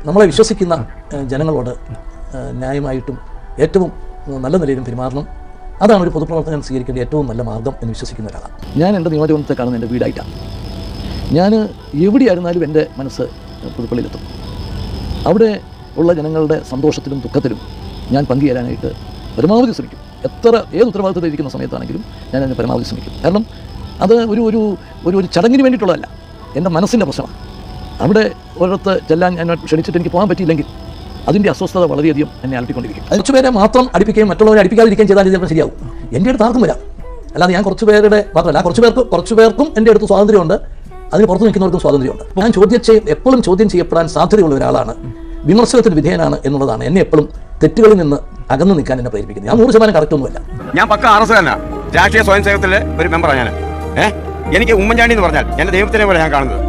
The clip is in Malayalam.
നമ്മളെ വിശ്വസിക്കുന്ന ജനങ്ങളോട് ന്യായമായിട്ടും ഏറ്റവും നല്ല നിലയിലും പെരുമാറണം. അതാണ് ഒരു പൊതുപ്രവർത്തകൻ സ്വീകരിക്കേണ്ട ഏറ്റവും നല്ല മാർഗ്ഗം എന്ന് വിശ്വസിക്കുന്ന ഒരാളാണ് ഞാൻ. എൻ്റെ നിയോജകമണ്ഡലത്തെ കാണുന്ന എൻ്റെ വീടായിട്ടാണ്. ഞാൻ എവിടെയായിരുന്നാലും എൻ്റെ മനസ്സ് പുതുപ്പള്ളിയിലെത്തും. അവിടെ ഉള്ള ജനങ്ങളുടെ സന്തോഷത്തിലും ദുഃഖത്തിലും ഞാൻ പങ്കുചേരാനായിട്ട് പരമാവധി ശ്രമിക്കും. ഏത് ഉത്തരവാദിത്തത്തിൽ ഇരിക്കുന്ന സമയത്താണെങ്കിലും ഞാൻ അതിന് പരമാവധി ശ്രമിക്കും. കാരണം അത് ഒരു ചടങ്ങിന് വേണ്ടിയിട്ടുള്ളതല്ല, എൻ്റെ മനസ്സിൻ്റെ പ്രശ്നമാണ്. അവിടെ ഒരിടത്ത് ചെല്ലാൻ ഞാൻ ക്ഷണിച്ചിട്ട് എനിക്ക് പോകാൻ പറ്റിയില്ലെങ്കിൽ അതിൻ്റെ അസ്വസ്ഥത വളരെയധികം എന്നെ അലട്ടിക്കൊണ്ടിരിക്കും. കുറച്ചുപേരെ മാത്രം അടുപ്പിക്കുകയും മറ്റുള്ളവരെ അടുപ്പിക്കാതിരിക്കുകയും ചെയ്താൽ ചിലപ്പോൾ ശരിയാവും. എൻ്റെ അടുത്ത് ആർക്കും വരാം, അല്ലാതെ ഞാൻ കുറച്ച് പേരുടെ മാത്രമല്ല, കുറച്ച് പേർക്കും എൻ്റെ അടുത്ത് സ്വാതന്ത്ര്യമുണ്ട്, അതിന് പുറത്ത് നിൽക്കുന്നവർക്കും സ്വാതന്ത്ര്യമുണ്ട്. ഞാൻ എപ്പോഴും ചോദ്യം ചെയ്യപ്പെടാൻ സാധ്യതയുള്ള ഒരാളാണ്, വിമർശനത്തിന് വിധേയനാണ് എന്നുള്ളതാണ് എന്നെ എപ്പോഴും തെറ്റുകളിൽ നിന്ന് അകന്നു നിൽക്കാൻ എന്നെ പ്രേരിപ്പിക്കുന്നത്. ഞാൻ 100% കറക്റ്റ് ഒന്നുമല്ല. ഞാൻ പക്ക RS രാഷ്ട്രീയ സ്വയം സേവകത്തിലെ ഒരു മെമ്പറാണ് ഞാൻ. എനിക്ക് ഉമ്മൻചാണ്ടി എന്ന് പറഞ്ഞാൽ എൻ്റെ ദൈവത്തിനെ പോലെ ഞാൻ കാണുന്നത്.